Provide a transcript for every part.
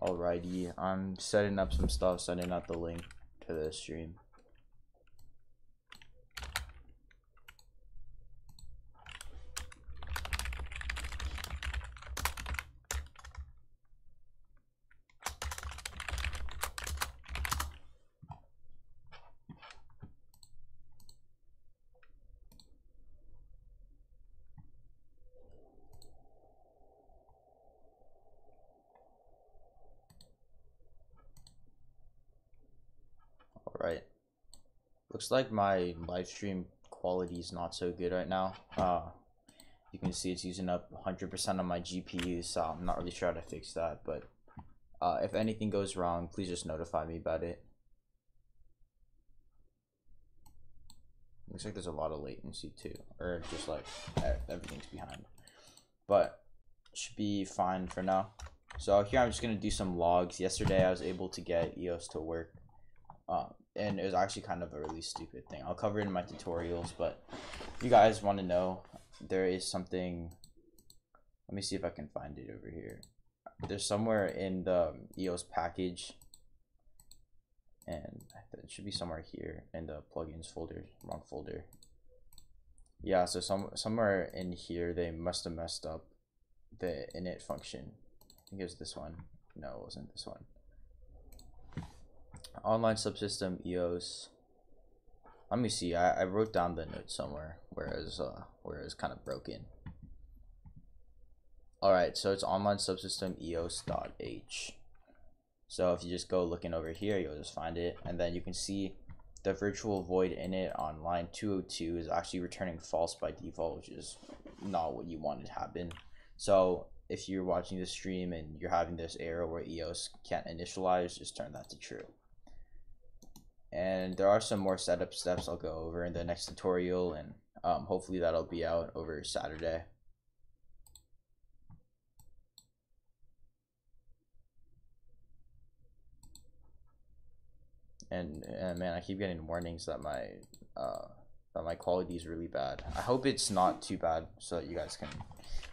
Alrighty, I'm setting up some stuff, sending out the link to the stream. Alright. Looks like my live stream quality is not so good right now. You can see it's using up 100% of my GPU, so I'm not really sure how to fix that, but if anything goes wrong, please just notify me about it. Looks like there's a lot of latency too, or just like everything's behind, but should be fine for now. So here I'm just gonna do some logs. Yesterday I was able to get EOS to work, and it was actually kind of a really stupid thing. I'll cover it in my tutorials, but if you guys want to know, there is something. Let me see if I can find it over here. There's somewhere in the EOS package, and it should be somewhere here in the plugins folder. Wrong folder. Yeah, so somewhere in here they must have messed up the init function. I think it was this one. No, it wasn't this one. Online subsystem EOS. Let me see. I wrote down the note somewhere where it was kind of broken. Alright, so it's online subsystem EOS.h. So if you just go looking over here, you'll just find it, and then you can see the virtual void init on line 202 is actually returning false by default, which is not what you wanted to happen. So if you're watching the stream and you're having this error where EOS can't initialize, just turn that to true. And there are some more setup steps I'll go over in the next tutorial, and hopefully that'll be out over Saturday. And man, I keep getting warnings that my quality is really bad. I hope it's not too bad, so that you guys can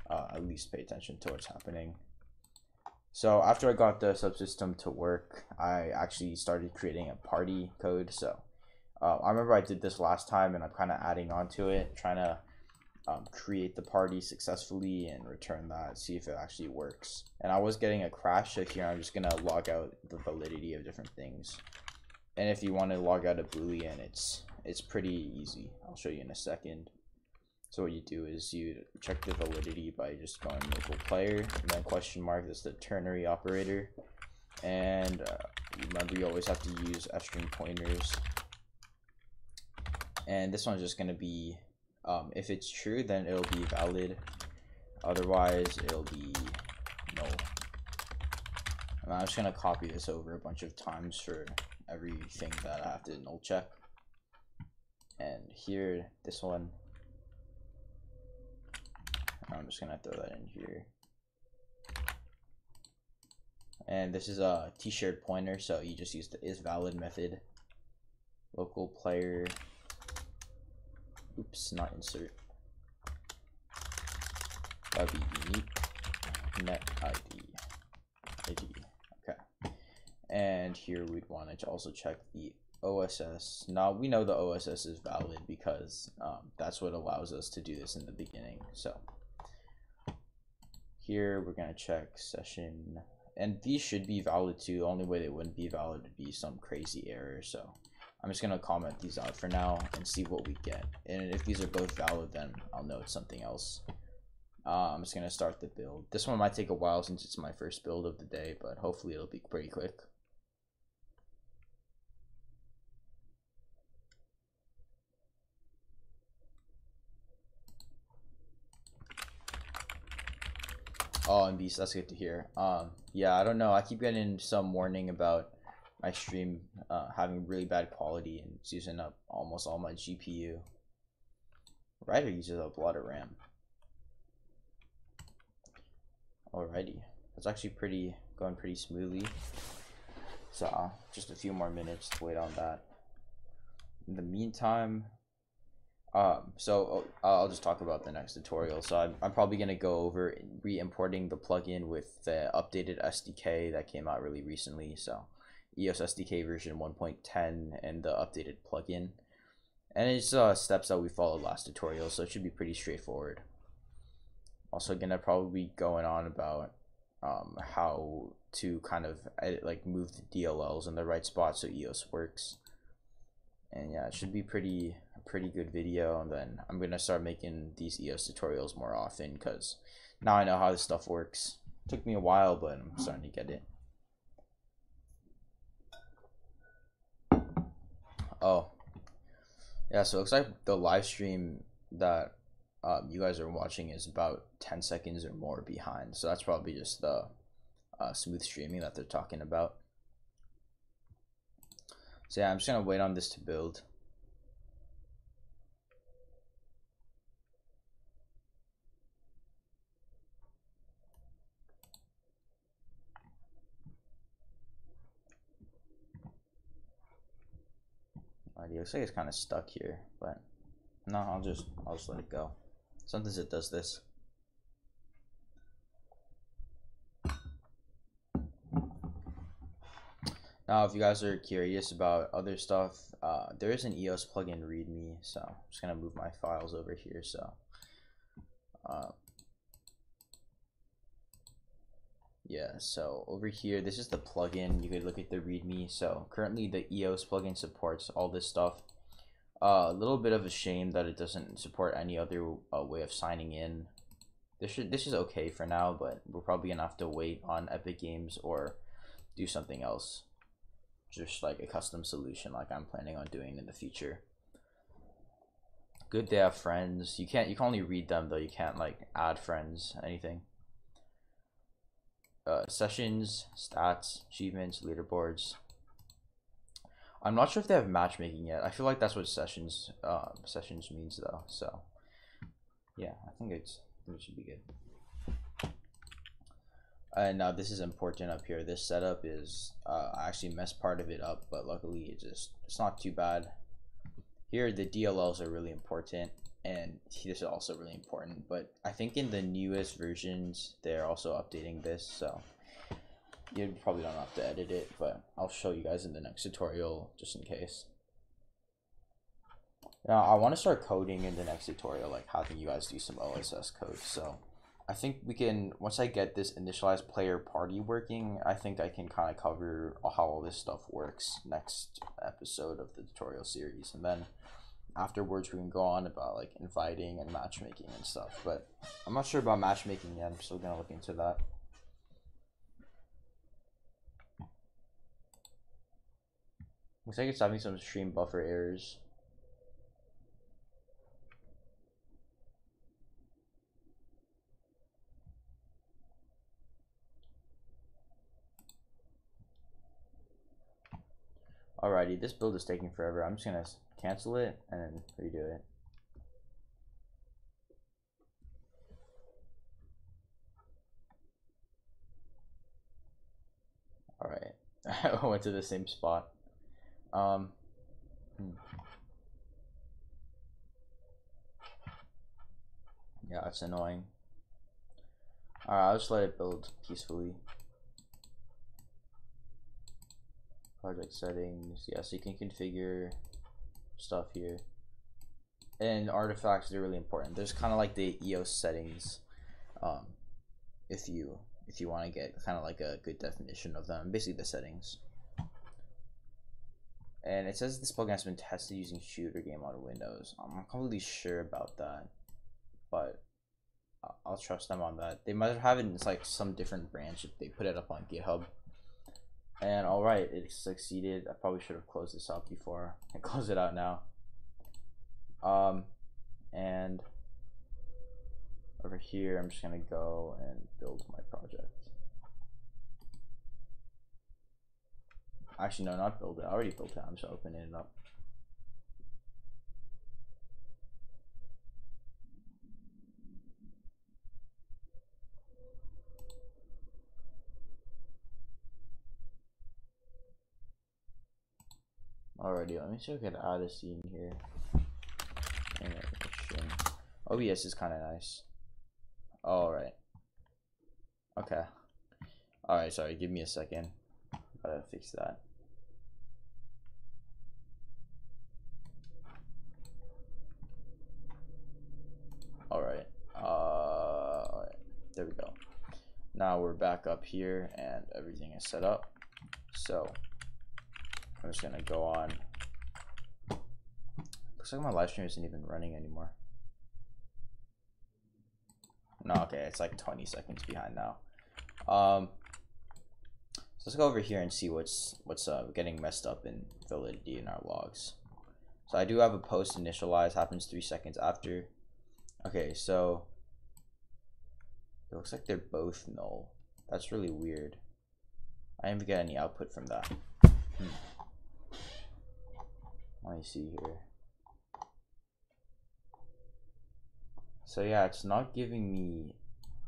at least pay attention to what's happening. So after I got the subsystem to work, I actually started creating a party code. So I remember I did this last time, and I'm kind of adding on to it, trying to create the party successfully and return that, see if it actually works. And I was getting a crash, so here I'm just gonna log out the validity of different things. And if you want to log out a boolean, it's pretty easy. I'll show you in a second. So what you do is you check the validity by just going local player and then question mark. That's the ternary operator. And remember, you always have to use f-string pointers. And this one's just going to be, if it's true, then it'll be valid. Otherwise, it'll be null. And I'm just going to copy this over a bunch of times for everything that I have to null check. And here, this one, I'm just gonna throw that in here. And this is a t-shirt pointer, so you just use the isValid method. Local player, oops, not insert. That'd be Uniquenet ID. Okay. And here we'd want to also check the OSS. Now we know the OSS is valid because that's what allows us to do this in the beginning. So here we're gonna check session, and these should be valid too. The only way they wouldn't be valid would be some crazy error. So I'm just gonna comment these out for now and see what we get. And if these are both valid, then I'll know it's something else. I'm just gonna start the build. This one might take a while since it's my first build of the day, but hopefully it'll be pretty quick. Oh, and Beast, that's good to hear. Yeah, I don't know. I keep getting some warning about my stream having really bad quality, and it's using up almost all my GPU. Writer uses up a lot of RAM. Alrighty, that's actually going pretty smoothly. So just a few more minutes to wait on that. In the meantime, So I'll just talk about the next tutorial. So I'm probably gonna go over re-importing the plugin with the updated SDK that came out really recently. So EOS SDK version 1.10 and the updated plugin. And it's steps that we followed last tutorial, so it should be pretty straightforward. Also gonna probably be going on about how to kind of edit, like move the DLLs in the right spot so EOS works. And yeah, it should be a pretty good video. And then I'm gonna start making these EOS tutorials more often because now I know how this stuff works. It took me a while, but I'm starting to get it. Oh yeah, so it looks like the live stream that you guys are watching is about 10 seconds or more behind, so that's probably just the smooth streaming that they're talking about. So yeah, I'm just gonna wait on this to build. It looks like it's kind of stuck here, but no, I'll just let it go. Sometimes it does this. Now, if you guys are curious about other stuff, there is an EOS Plug-In Readme, so I'm just gonna move my files over here. So, yeah, so over here, this is the plugin. You could look at the README. So currently, the EOS plugin supports all this stuff. A little bit of a shame that it doesn't support any other way of signing in. This is okay for now, but we're probably gonna have to wait on Epic Games or do something else, just like a custom solution like I'm planning on doing in the future. Good to have friends. You can only read them though. You can't like add friends, anything. Sessions, stats, achievements, leaderboards. I'm not sure if they have matchmaking yet. I feel like that's what sessions means though. So yeah, I think it should be good. And now this is important up here. This setup is I actually messed part of it up, but luckily it's not too bad. Here the DLLs are really important, and this is also really important. But I think in the newest versions they're also updating this, so you probably don't have to edit it, but I'll show you guys in the next tutorial just in case. Now I want to start coding in the next tutorial, like having you guys do some OSS code. So I think we can, once I get this initialized player party working, I think I can kind of cover how all this stuff works next episode of the tutorial series. And then afterwards we can go on about like inviting and matchmaking and stuff. But I'm not sure about matchmaking yet. I'm still gonna look into that. Looks like it's having some stream buffer errors. Alrighty, this build is taking forever. I'm just gonna cancel it and then redo it. Alright, I went to the same spot. Yeah, it's annoying. Alright, I'll just let it build peacefully. Project settings, yeah, so you can configure stuff here. And artifacts, they're really important. There's kind of like the EOS settings, if you want to get kind of like a good definition of them, basically the settings. And it says this plugin has been tested using shooter game on Windows. I'm not completely sure about that, but I'll trust them on that. They might have it in like some different branch if they put it up on GitHub. And alright, it succeeded. I probably should have closed this out before. I can close it out now. And over here, I'm just gonna go and build my project. Actually, no, not build it. I already built it. I'm just opening it up. Alrighty, let me see if I can add a scene here. Anyway, OBS is kind of nice. All right. Okay. All right. Sorry. Give me a second. Gotta fix that. All right. All right. There we go. Now we're back up here and everything is set up. So I'm just gonna go on. Looks like my live stream isn't even running anymore. No, okay, it's like 20 seconds behind now. So let's go over here and see what's getting messed up in validity in our logs. So I do have a post initialize, happens 3 seconds after. Okay, so it looks like they're both null. That's really weird. I didn't even get any output from that. Let me see here. So yeah, it's not giving me.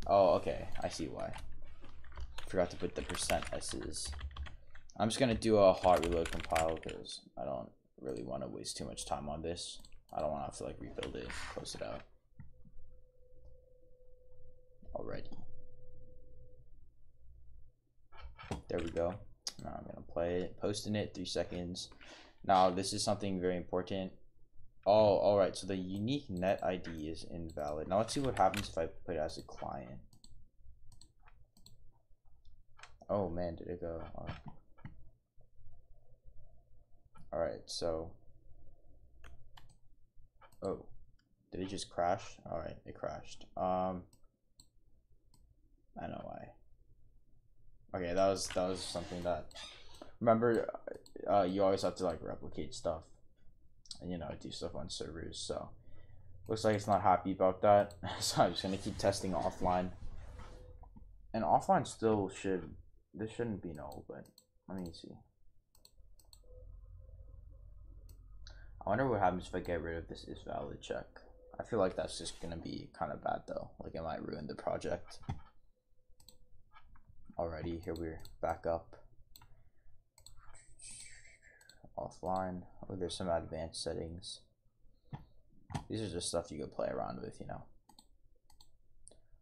Oh, okay, I see why. Forgot to put the %s's. I'm just gonna do a hot reload compile because I don't really want to waste too much time on this. I don't want to have to like rebuild it, close it out. Already. There we go. Now I'm gonna play it, posting it 3 seconds. Now this is something very important. Oh, all right. So the Uniquenet Id is invalid. Now let's see what happens if I put it as a client. Oh man, did it go? All right. So, oh, did it just crash? All right, it crashed. I know why. Okay, that was something that. Remember, you always have to like replicate stuff. And, you know, do stuff on servers. So looks like it's not happy about that. So I'm just gonna keep testing offline. And offline still this shouldn't be null, but let me see. I wonder what happens if I get rid of this is valid check. I feel like that's just gonna be kind of bad though. Like it might ruin the project. Alrighty, here we're back up. Offline. Oh, there's some advanced settings. These are just stuff you could play around with, you know.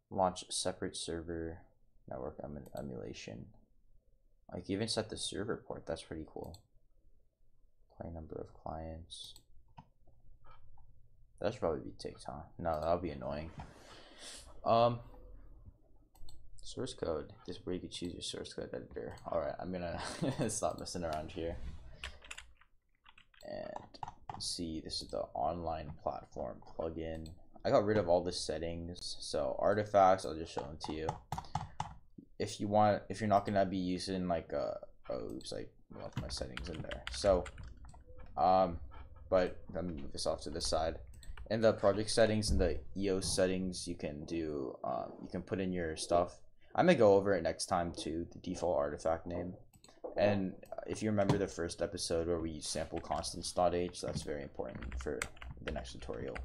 Launch separate server, network emulation. I can even set the server port. That's pretty cool. Play number of clients. That should probably be ticked, huh? No, that'll be annoying. Source code. This is where you could choose your source code editor. All right, I'm gonna stop messing around here. And see, this is the online platform plugin. I got rid of all the settings. So artifacts, I'll just show them to you. If you want, if you're not gonna be using like oops, I left my settings in there. So but let me move this off to the side. In the project settings and the EOS settings, you can do you can put in your stuff. I'm gonna go over it next time too, the default artifact name. And if you remember the first episode where we use sample constants.h, that's very important for the next tutorial.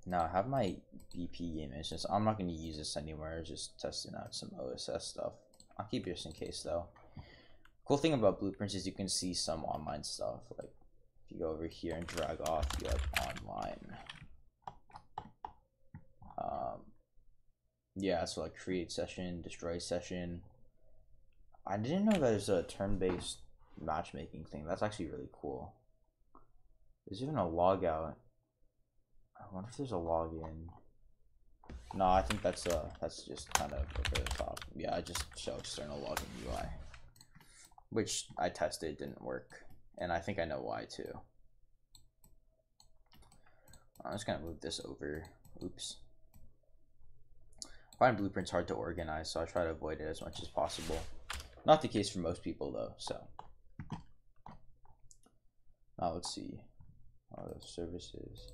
Now I have my BP game instance. I'm not going to use this anywhere, just testing out some OSS stuff. I'll keep this in case though. Cool thing about blueprints is you can see some online stuff. Like if you go over here and drag off, you have online. Yeah, so like create session, destroy session. I didn't know there's a turn-based matchmaking thing. That's actually really cool. There's even a logout. I wonder if there's a login. No, I think that's just kind of over the top. Yeah, I just show external login UI, which I tested, didn't work, and I think I know why too. I'm just gonna move this over. Oops. I find blueprints hard to organize, so I try to avoid it as much as possible. Not the case for most people though, so. Now let's see. All those services.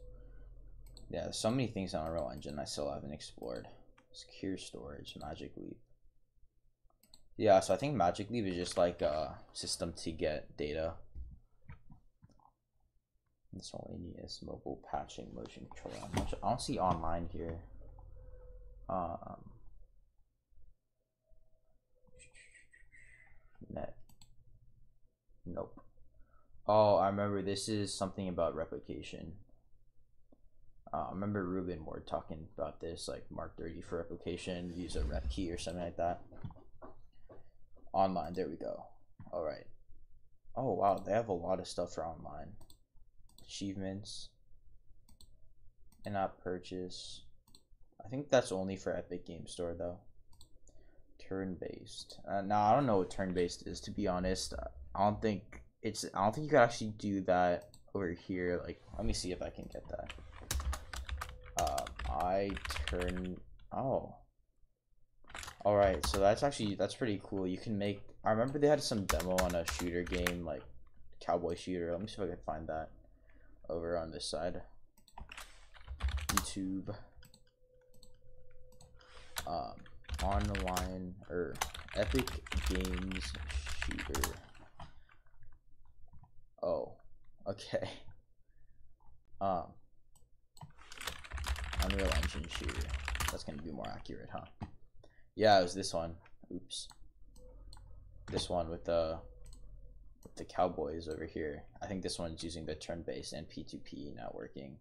Yeah, there's so many things on Unreal Engine I still haven't explored. Secure storage, Magic Leap. Yeah, so I think Magic Leap is just like a system to get data. Miscellaneous, mobile patching, motion control. I don't see online here. Net. Nope. Oh, I remember this is something about replication. I remember Ruben Ward talking about this, like Mark 30 for replication, use a rep key or something like that. Online, there we go. All right. Oh wow, they have a lot of stuff for online. Achievements, in-app purchase. I think that's only for Epic Game Store though. Turn-based. Now I don't know what turn-based is, to be honest. I don't think you can actually do that over here. Like, let me see if I can get that. Oh. Alright, so that's pretty cool. You can make, I remember they had some demo on a shooter game, like Cowboy Shooter. Let me see if I can find that over on this side. YouTube. Online or Epic Games Shooter. Oh, okay. Unreal Engine Shooter. That's gonna be more accurate, huh? Yeah, it was this one. Oops. This one with the cowboys over here. I think this one's using the turn-based and P2P networking.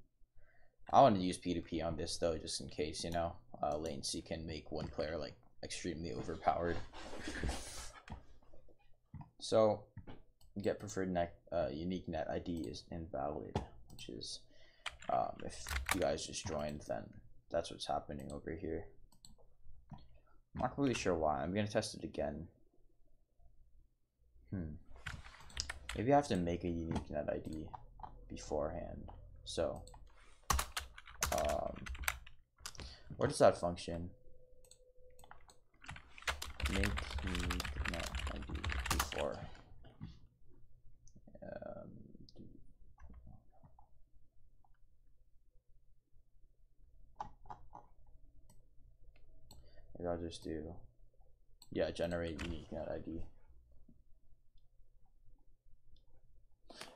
I want to use P2P on this though, just in case, you know, latency can make one player like extremely overpowered. So, get preferred Uniquenet Id is invalid, which is if you guys just joined, then that's what's happening over here. I'm not really sure why. I'm gonna test it again. Maybe I have to make a Uniquenet ID beforehand. So, where does that function? Make Uniquenet ID before. Maybe I'll just do, yeah, generate Uniquenet ID.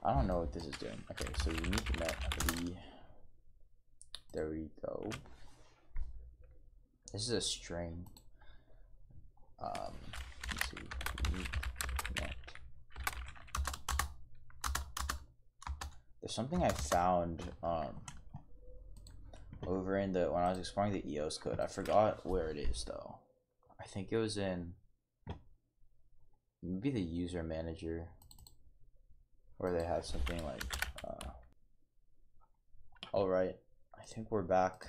I don't know what this is doing. Okay, so Uniquenet ID. There we go. This is a string. Let's see. Uniquenet. There's something I found over in when I was exploring the EOS code. I forgot where it is though. I think it was in maybe the user manager, where they had something like all right, I think we're back.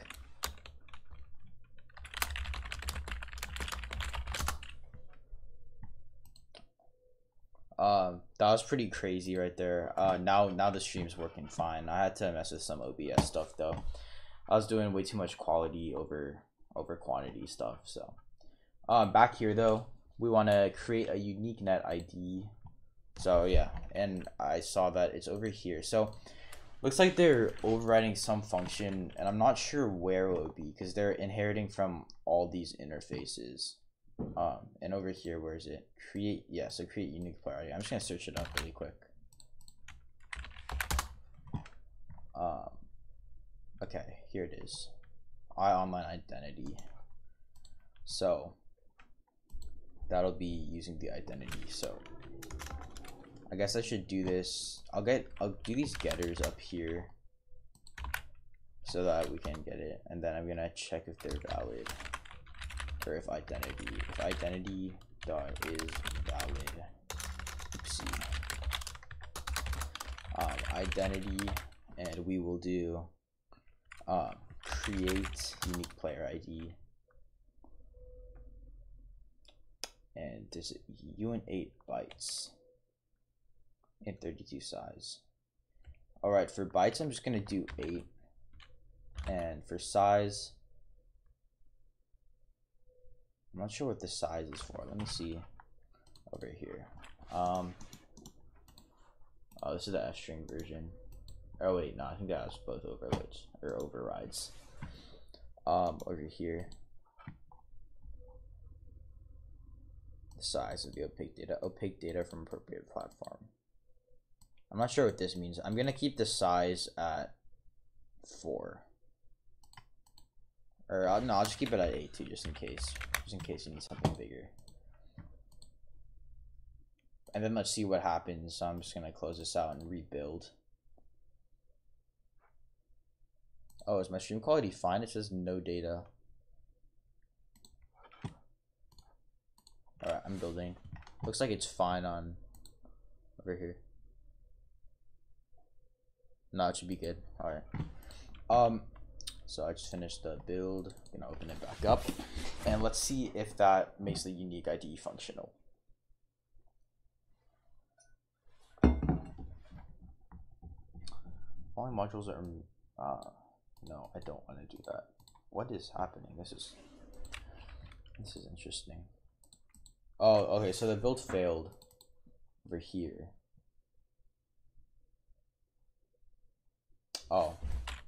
That was pretty crazy right there. Now the stream's working fine. I had to mess with some OBS stuff though. I was doing way too much quality over quantity stuff. So back here though, we want to create a Uniquenet ID. So yeah, and I saw that it's over here. So looks like they're overriding some function, and I'm not sure where it would be because they're inheriting from all these interfaces. And over here, where is it? Create, yeah, so create unique player ID. I'm just gonna search it up really quick. Okay, here it is. Online identity. So that'll be using the identity. So I guess I should do this. I'll do these getters up here so that we can get it, and then I'm gonna check if they're valid, or if identity dot is valid. Oopsie. Identity, and we will do create unique player ID, and this is UN8 bytes in 32 size. All right, for bytes I'm just gonna do 8, and for size I'm not sure what the size is for. Let me see over here. Oh, this is the string version. Oh wait, no, I think that was both overloads or overrides. Over here, the size of the opaque data from appropriate platform. I'm not sure what this means. I'm gonna keep the size at 4, or no, I'll just keep it at 8 too, just in case you need something bigger. And then let's see what happens. So I'm just gonna close this out and rebuild. Oh, is my stream quality fine? It says no data. Alright, I'm building. Looks like it's fine on over here. No, it should be good. Alright. So I just finished the build. Gonna open it back up. And let's see if that makes the unique ID functional. Following modules are no, I don't want to do that. What is happening? This is interesting. Oh, okay, so the build failed over here. Oh,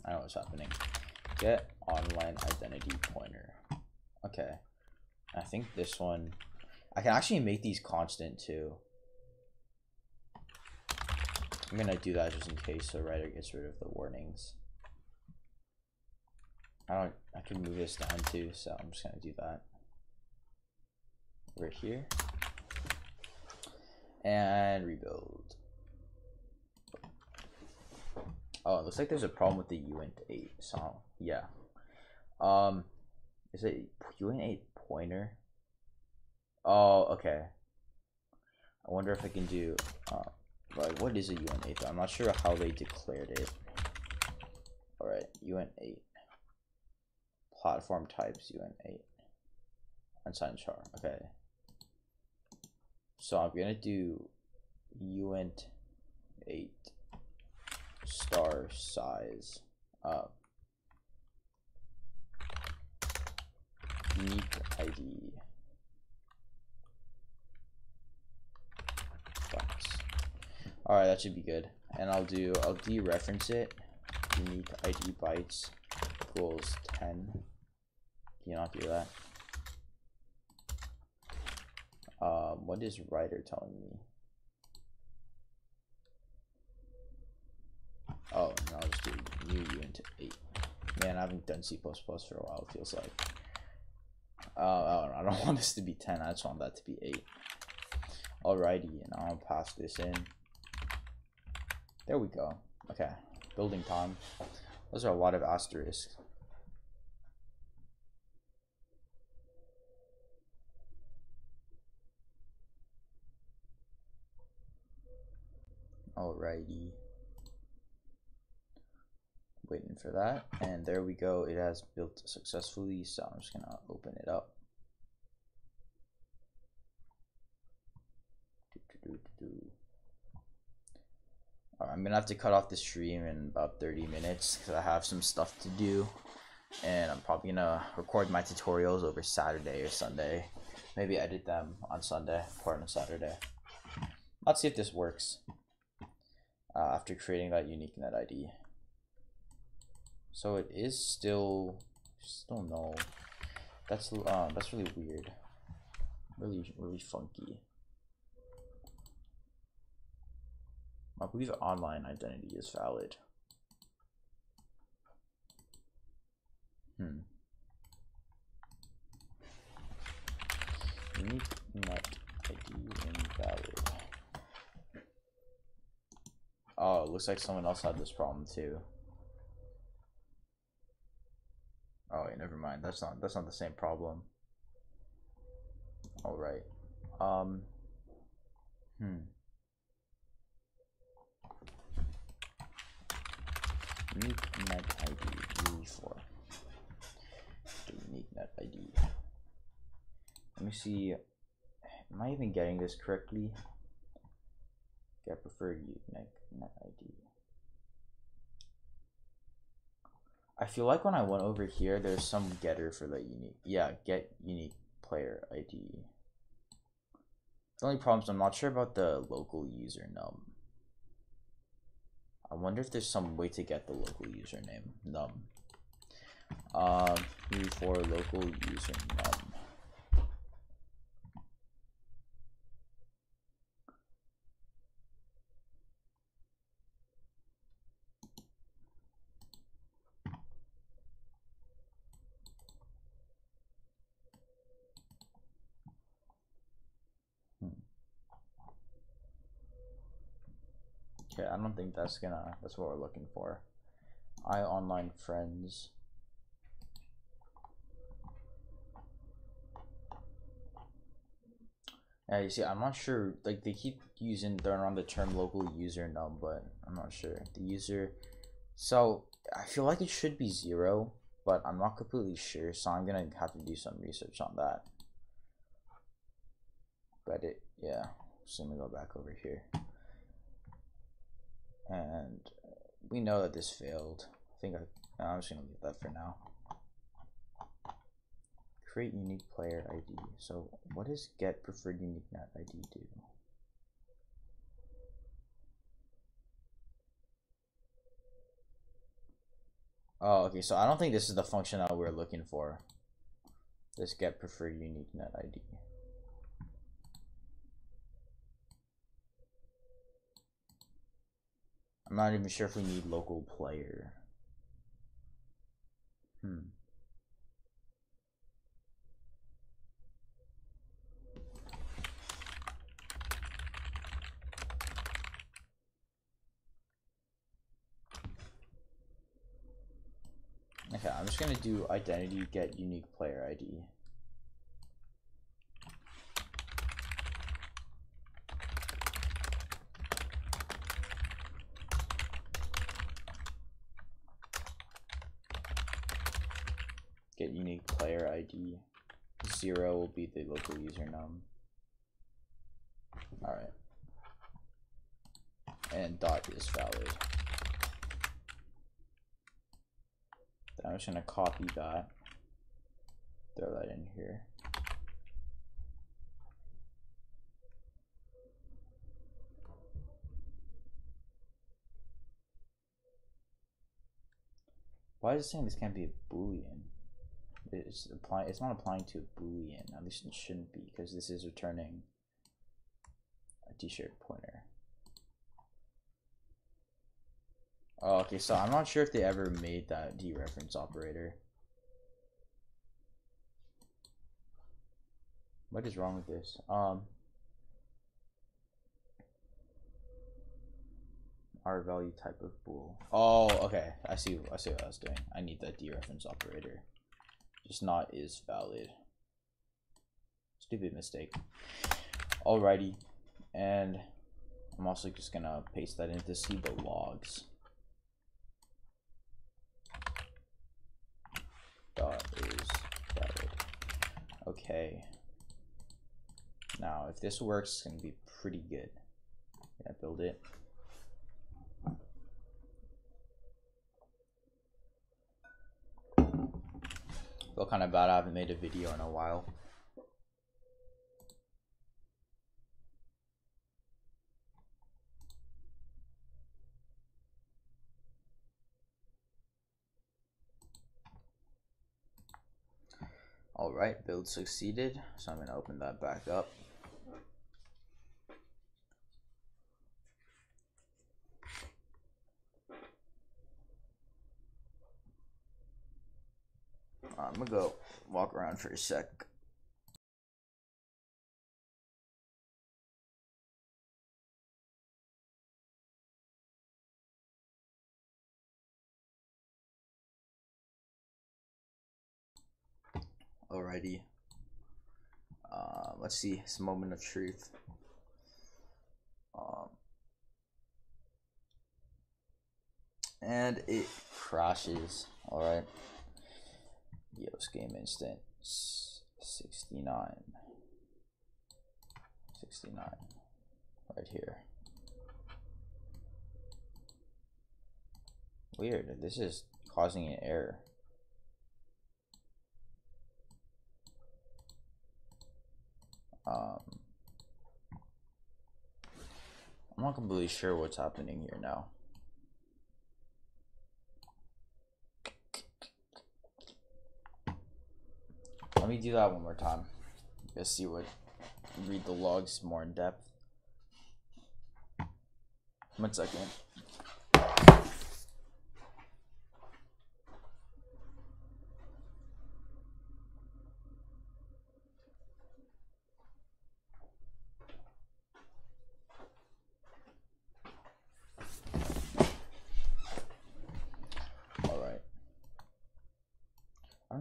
I know what's happening. Get online identity pointer. Okay. I think this one, I can actually make these constant too. I'm gonna do that just in case, so writer gets rid of the warnings. I can move this down too, so I'm just gonna do that. Right here. And rebuild. Oh, it looks like there's a problem with the Uniquenet song. Yeah. Is it Uniquenet pointer? Oh, okay. I wonder if I can do like what is a Uniquenet? I'm not sure how they declared it. Alright, Uniquenet. Platform types Uniquenet. Unsigned char. Okay. So I'm gonna do Uniquenet star size unique ID bytes. Alright, that should be good. And I'll dereference it. Unique ID bytes equals 10. Can you not do that? What is writer telling me? Oh, and I'll just do new Uniquenet. Man, I haven't done C++ for a while, it feels like. I don't want this to be 10, I just want that to be 8. Alrighty, and I'll pass this in. There we go. Okay, building time. Those are a lot of asterisks. Alrighty. Waiting for that, and there we go. It has built successfully, so I'm just gonna open it up. Alright, I'm gonna have to cut off the stream in about 30 minutes because I have some stuff to do, and I'm probably gonna record my tutorials over Saturday or Sunday. Maybe edit them on Sunday, part on Saturday. Let's see if this works after creating that Uniquenet ID. So it is still no. That's really weird. Really funky. I believe online identity is valid. Uniquenet ID invalid. Oh, it looks like someone else had this problem too. Oh wait, never mind. That's not the same problem. All right. Uniquenet ID UE4. Uniquenet ID. Let me see. Am I even getting this correctly? Get preferred Uniquenet ID. I feel like when I went over here, there's some getter for the unique. Yeah, get unique player ID. The only problem is I'm not sure about the local user num. I wonder if there's some way to get the local username num. For local user num. Okay, I don't think that's what we're looking for. online friends. Yeah, you see, I'm not sure. Like they keep throwing around the term local user num, but I'm not sure the user. So I feel like it should be 0, but I'm not completely sure. So I'm gonna have to do some research on that. But yeah. So let me go back over here, and we know that this failed. I'm just gonna leave that for now. Create unique player ID. So what does get preferred Uniquenet ID do? Oh, okay, so I don't think this is the function that we're looking for. This get preferred Uniquenet ID. I'm not even sure if we need local player. Okay, I'm just gonna do identity get unique player ID. Get unique player ID. 0 will be the local user num. Alright. And dot is valid. Then I'm just gonna copy that. Throw that in here. Why is it saying this can't be a boolean? It's not applying to a boolean. At least it shouldn't be, because this is returning a t-shirt pointer. Oh, okay, so I'm not sure if they ever made that dereference operator. What is wrong with this? R value type of bool. Oh, okay. I see what I was doing. I need that dereference operator. Just not is valid. Stupid mistake. Alrighty. And I'm also just gonna paste that in to see the logs. Dot is valid. Okay. Now, if this works, it's gonna be pretty good. Yeah, build it. Feel kind of bad I haven't made a video in a while. Alright, build succeeded. So I'm going to open that back up. I'm going to go walk around for a sec. Alrighty. Let's see. It's a moment of truth. And it crashes. Alright. Eos game instance 69. Right here. Weird. This is causing an error. I'm not completely sure what's happening here now. Let me do that one more time. Let's see what, read the logs more in depth. 1 second.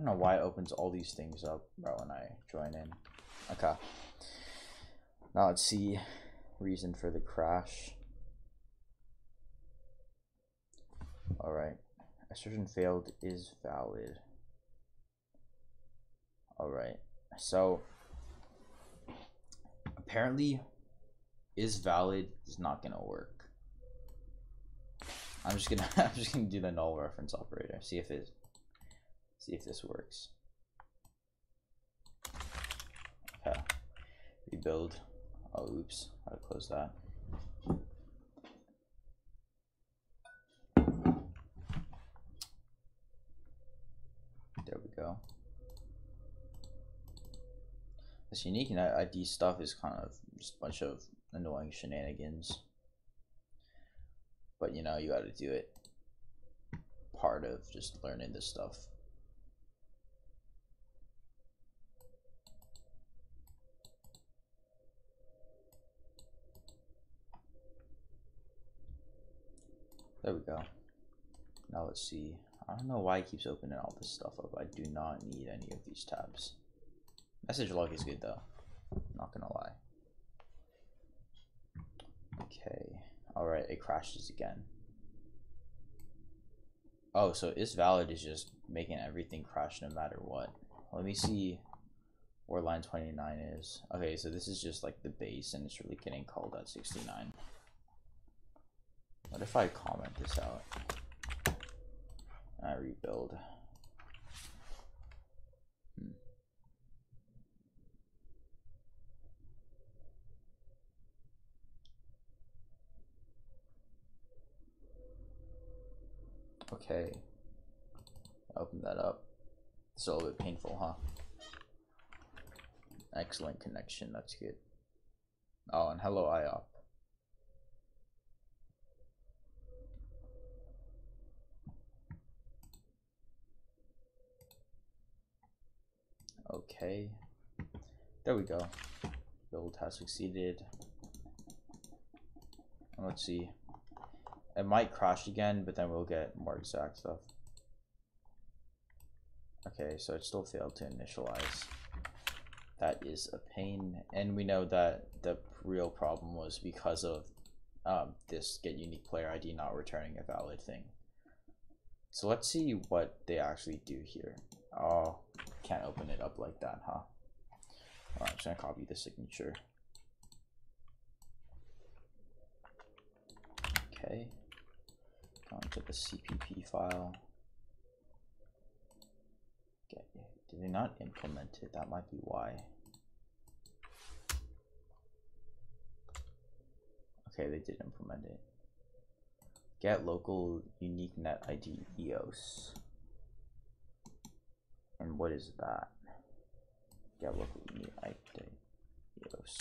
know why it opens all these things up right when I join in. Okay. Now let's see reason for the crash. Alright. Assertion failed is valid. Alright. So apparently is valid is not gonna work. I'm just gonna do the null reference operator. See if this works. Okay. Rebuild. Oh, oops. Gotta close that. There we go. This Uniquenet Id stuff is kind of just a bunch of annoying shenanigans. But you know, you gotta do it. Part of just learning this stuff. There we go. Now let's see. I don't know why it keeps opening all this stuff up. I do not need any of these tabs. Message log is good though. Not gonna lie. Okay. Alright, it crashes again. Oh, so is valid is just making everything crash no matter what. Let me see where line 29 is. Okay, so this is just like the base and it's really getting called at 69. What if I comment this out? And I rebuild. Okay. Open that up. It's a little bit painful, huh? Excellent connection, that's good. Oh, and hello IOP. Okay. There we go. Build has succeeded. And let's see. It might crash again, but then we'll get more exact stuff. Okay, so it still failed to initialize. That is a pain, and we know that the real problem was because of this get unique player ID not returning a valid thing. So let's see what they actually do here. Oh, can't open it up like that, huh? Alright, I'm just gonna copy the signature. Okay. Go into the CPP file. Okay. Did they not implement it? That might be why. Okay, they did implement it. Get local Uniquenet Id Eos. And what is that? Get local Uniquenet Id Eos.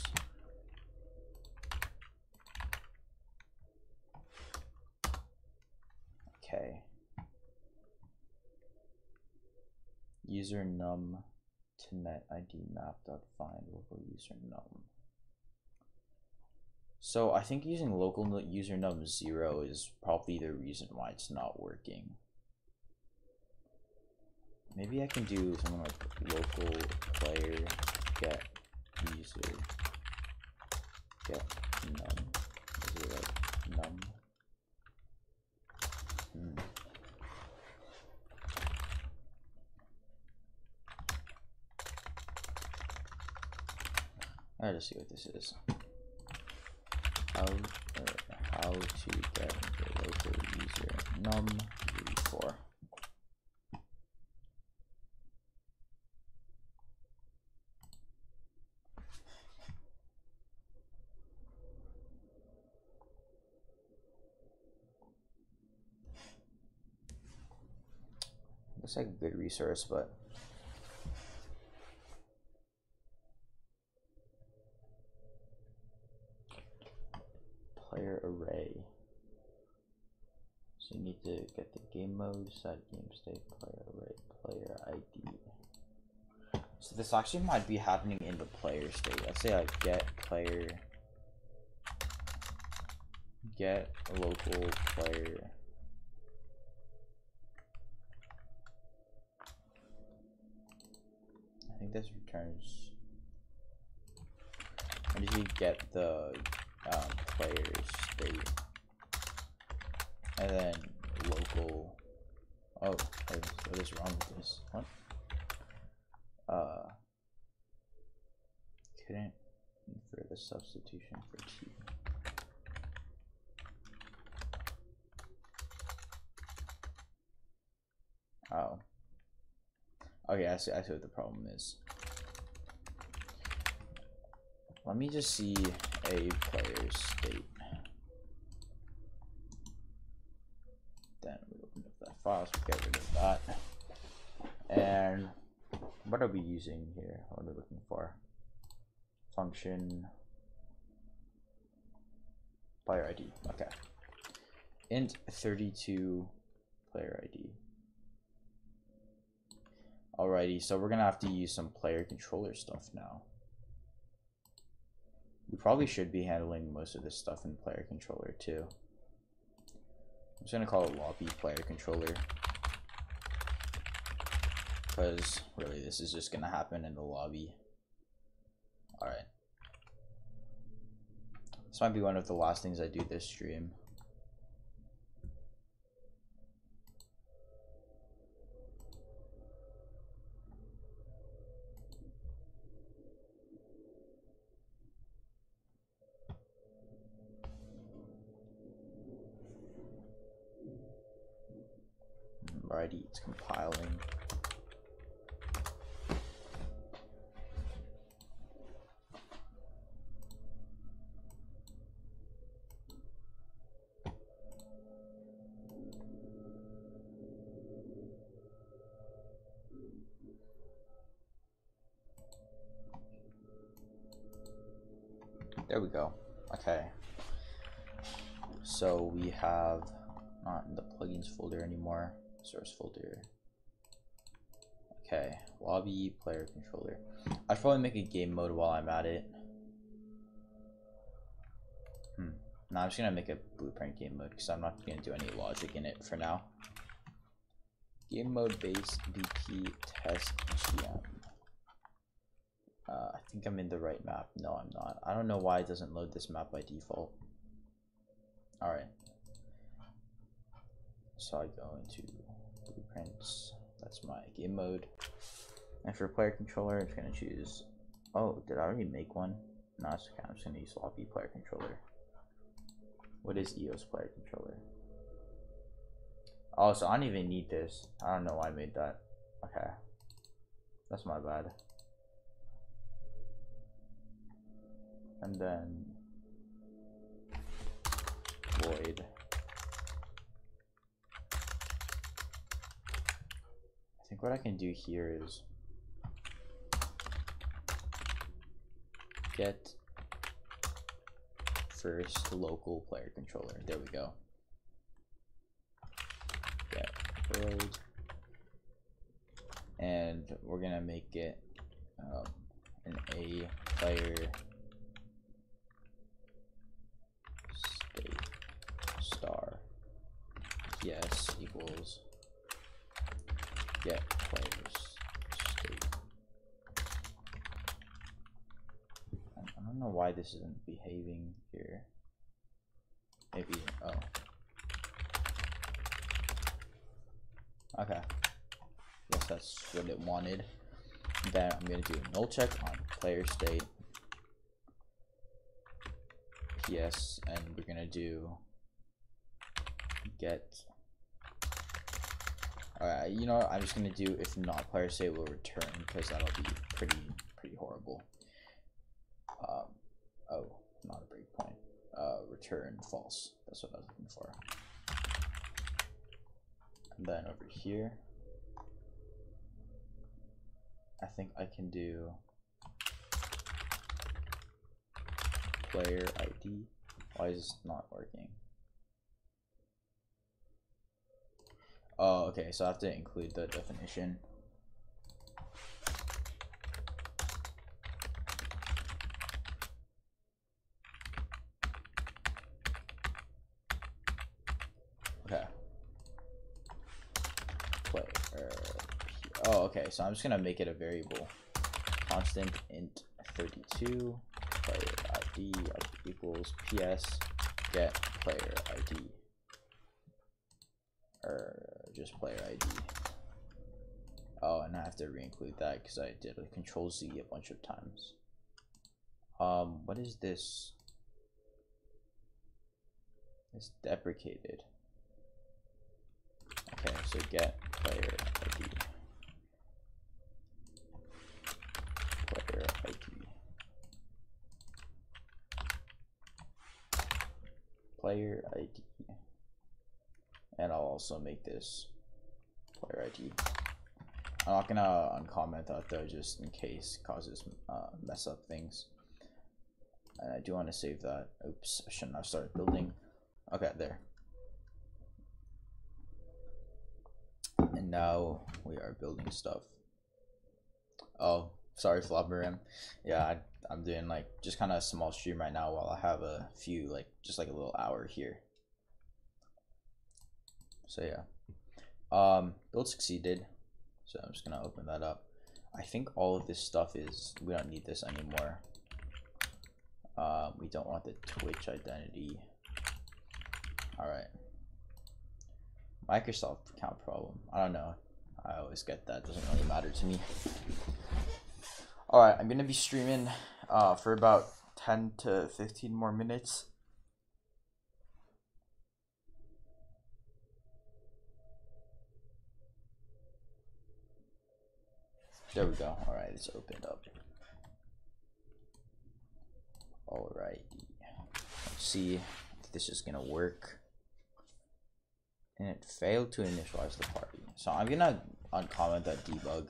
Okay. User num to net ID map.find local user num. So I think using local user num 0 is probably the reason why it's not working. Maybe I can do something like local player get user get num. Is it like num? Alright, let's see what this is. How to get the local user num 4. Looks like a good resource, but player array. So you need to get the game mode, set game state, player array, player ID. So this actually might be happening in the player state. Let's say I get player, get local player. I think this returns. When did you get the player state? And then local. Oh, what is wrong with this? What? Couldn't infer the substitution for T. Oh. Okay, I see what the problem is. Let me just see a player state. Then we open up that file, so we get rid of that. And what are we using here? What are we looking for? Function player ID. Okay. Int 32 player ID. Alrighty, so we're gonna have to use some player controller stuff now. We probably should be handling most of this stuff in player controller too. I'm just gonna call it lobby player controller, because really this is just gonna happen in the lobby. Alright. This might be one of the last things I do this stream. Alrighty, it's compiling. There we go. Okay. So we have not in the plugins folder anymore. Source folder. Okay, lobby player controller. I'd probably make a game mode while I'm at it. No, I'm just gonna make a blueprint game mode because I'm not gonna do any logic in it for now. Game mode base bp test gm. I think I'm in the right map. No, I'm not. I don't know why it doesn't load this map by default. Alright. So I go into blueprints. That's my game mode. And for player controller, I'm just gonna choose. Oh, did I already make one? No, it's okay. I'm just gonna use lobby player controller. What is EOS player controller? Oh, so I don't even need this. I don't know why I made that. Okay. That's my bad. And then void. I think what I can do here is get first local player controller. There we go. Get void. And we're gonna make it an A player state star yes equals get players state. I don't know why this isn't behaving here. Maybe, oh. Okay. Guess that's what it wanted. Then I'm gonna do a null check on player state. PS, and we're gonna do get. Alright, you know what? I'm just gonna do if not player state will return, because that'll be pretty horrible. Oh, not a breakpoint. Return false. That's what I was looking for. And then over here, I think I can do player ID. Why is this not working? Oh, okay, so I have to include the definition. Okay. Player. Oh, okay, so I'm just gonna make it a variable. constant int 32 player ID equals ps get player ID, or just player ID. Oh, and I have to re-include that because I did a Control Z a bunch of times. What is this? It's deprecated. Okay, so get player ID. Player ID. Player ID. And I'll also make this player ID. I'm not gonna uncomment that though, just in case it causes mess up things. And I do want to save that. Oops, I shouldn't have started building. Okay, there. And now we are building stuff. Oh, sorry, Flopperam. Yeah, I'm doing like just kind of a small stream right now while I have a few, like just like a little hour here. So yeah, build succeeded. So I'm just gonna open that up. I think all of this stuff is, we don't need this anymore. We don't want the Twitch identity. All right. Microsoft account problem. I don't know. I always get that. Doesn't really matter to me. All right, I'm gonna be streaming for about 10 to 15 more minutes. There we go. All right, it's opened up. All right. Let's see if this is gonna work. And it failed to initialize the party. So I'm gonna uncomment that debug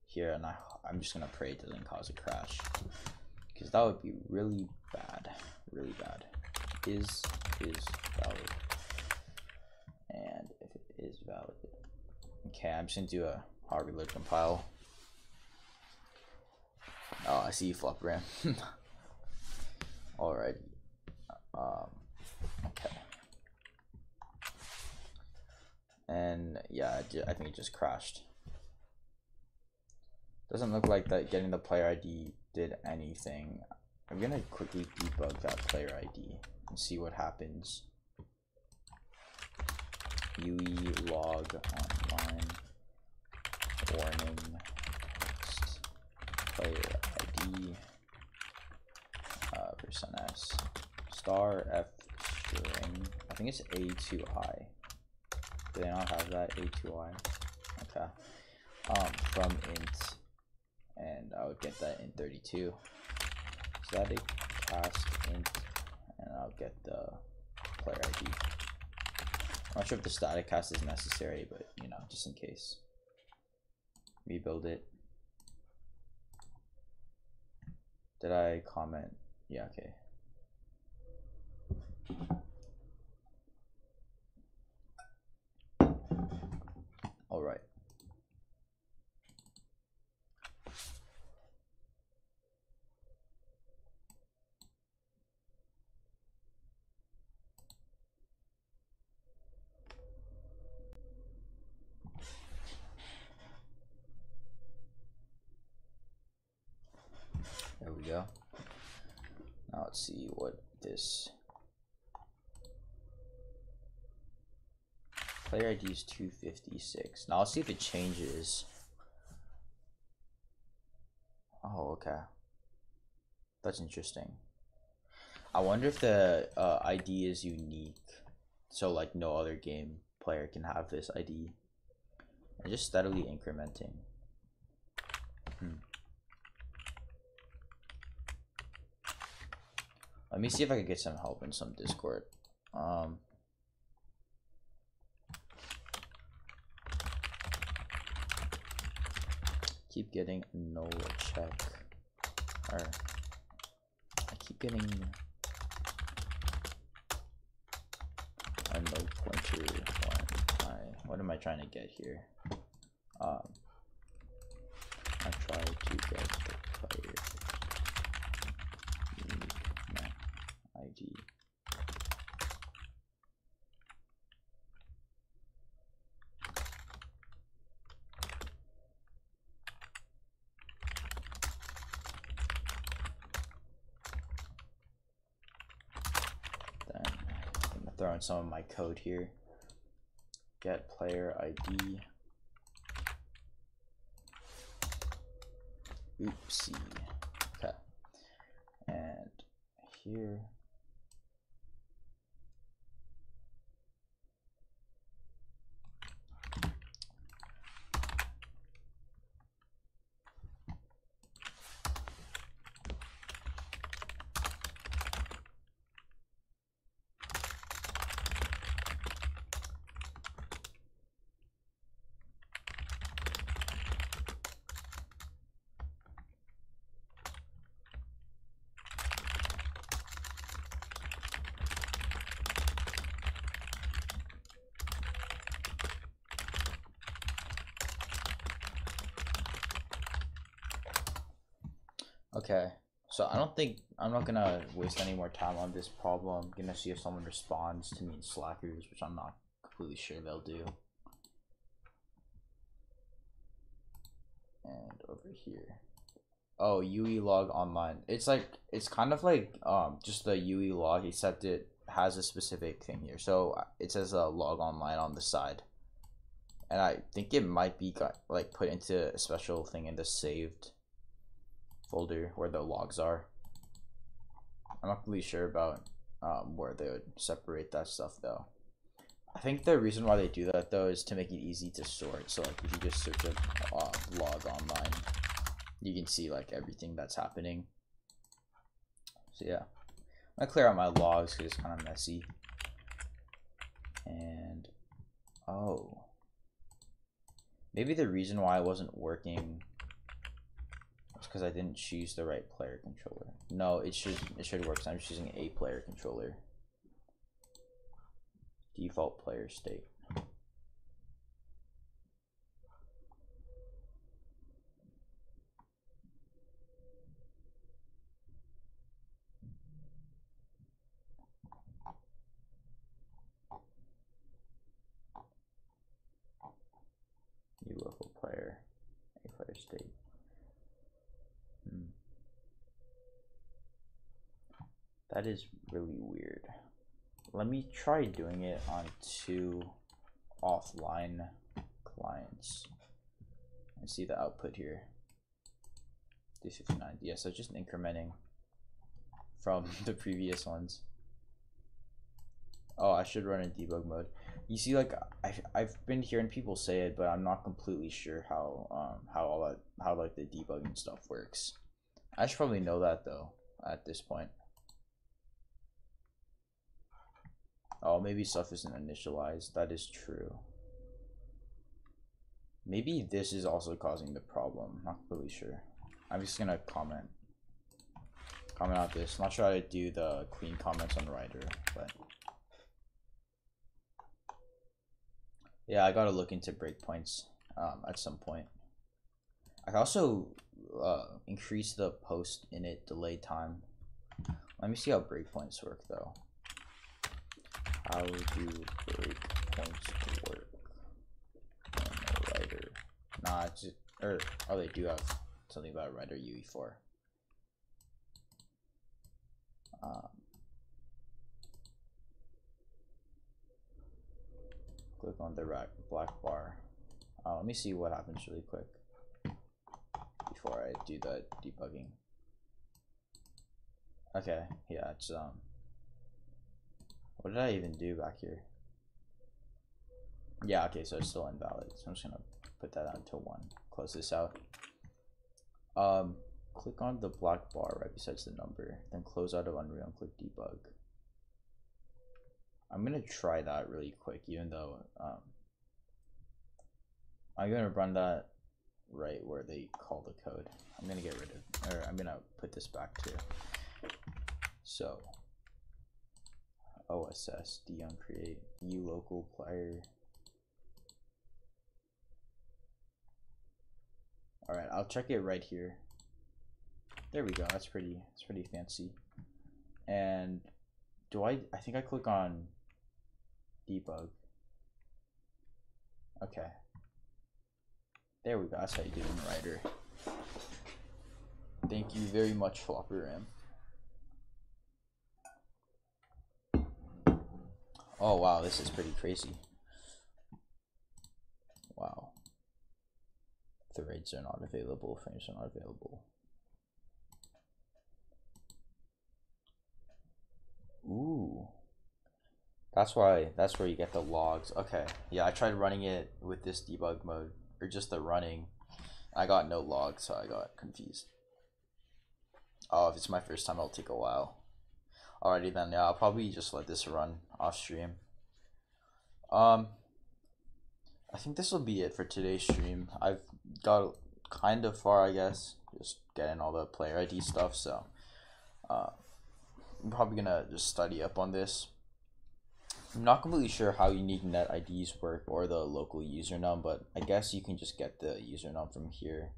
here, and I'm just gonna pray it doesn't cause a crash, because that would be really bad, really bad. Is valid, and if it is valid, okay, I'm just gonna do a hard reload compile. Oh, I see you, Flopperam. Alright. Okay. And yeah, I think it just crashed. Doesn't look like that getting the player ID did anything. I'm gonna quickly debug that player ID and see what happens. UE log online warning text player ID %s star f string. I think it's a2i. Do they not have that a2i? Okay. From int, and I would get that in 32. Static cast int, and I'll get the player ID. I'm not sure if the static cast is necessary, but you know, just in case. Rebuild it. Did I comment? Yeah, okay. All right. There we go. Now let's see what this player ID is 256. Now let's see if it changes. Oh, okay. That's interesting. I wonder if the ID is unique, so like no other game player can have this ID. And just steadily incrementing. Let me see if I can get some help in some Discord. Keep getting no check, or I keep getting a no pointer what am I trying to get here? I try to get the player Uniquenet Id. throw in some of my code here. Get player ID. Oopsie. Okay. And here. Okay, so I'm not gonna waste any more time on this problem. I'm gonna see if someone responds to me in Slackers, which I'm not completely sure they'll do. And over here, oh, UE log online. It's kind of like just the UE log, except it has a specific thing here. So it says log online on the side, and I think it might be like put into a special thing in the saved folder where the logs are. I'm not really sure about where they would separate that stuff though. I think the reason why they do that though is to make it easy to sort. So like if you just search a log online, you can see like everything that's happening. So yeah, I'm gonna clear out my logs because it's kind of messy. And oh, maybe the reason why it wasn't working because I didn't choose the right player controller. No, it should work. So I'm just using a player controller. Default player state. New local player, a player state. That is really weird. Let me try doing it on 2 offline clients and see the output here. 259. Yeah, so just incrementing from the previous ones. Oh, I should run in debug mode. You see, like I've been hearing people say it, but I'm not completely sure how like the debugging stuff works. I should probably know that though at this point. Oh, maybe stuff isn't initialized. That is true. Maybe this is also causing the problem. Not really sure. I'm just gonna comment out this. Not sure how to do the clean comments on writer, but yeah, I gotta look into breakpoints at some point. I can also increase the post init delay time. Let me see how breakpoints work though. How do breakpoints work on a writer? Nah, it's just, oh, they do have something about writer UE4. Click on the black bar. Let me see what happens really quick before I do the debugging. Okay, yeah, it's what did I even do back here? Yeah, okay, so it's still invalid. So I'm just gonna put that on to 1. Close this out. Click on the black bar right besides the number, then close out of Unreal and click debug. I'm gonna try that really quick, even though I'm gonna run that right where they call the code. I'm gonna get rid of, or I'm gonna put this back too. So OSS uncreate u local player. All right, I'll check it right here. There we go. That's pretty fancy. And do I think I click on debug. Okay. There we go. That's how you do it in writer. Thank you very much, Floppy Ram. Oh wow, this is pretty crazy. Wow. Threads are not available, frames are not available. Ooh. That's where you get the logs. Okay. Yeah, I tried running it with this debug mode, or just the running. I got no logs, so I got confused. Oh, if it's my first time, it'll take a while. Alrighty then, yeah, I'll probably just let this run off stream. I think this will be it for today's stream. I've got kind of far, I guess, just getting all the player ID stuff, so I'm probably gonna just study up on this. I'm not completely sure how Uniquenet IDs work or the local username, but I guess you can just get the username from here.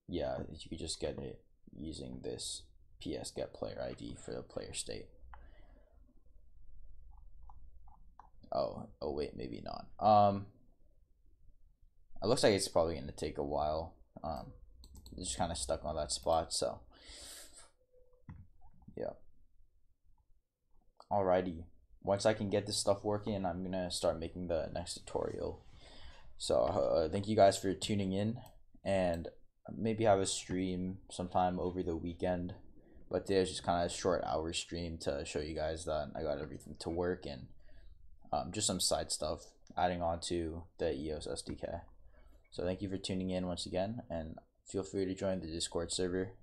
Yeah, you could just get it using this PS get player ID for the player state. Oh wait, maybe not. It looks like it's probably gonna take a while. Just kind of stuck on that spot, so yeah. Alrighty, once I can get this stuff working, I'm gonna start making the next tutorial. So thank you guys for tuning in, and maybe have a stream sometime over the weekend. But today's just kind of a short hour stream to show you guys that I got everything to work, and just some side stuff adding on to the EOS SDK. So thank you for tuning in once again, and feel free to join the Discord server.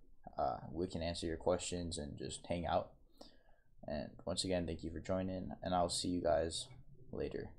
We can answer your questions and just hang out. And once again, thank you for joining, and I'll see you guys later.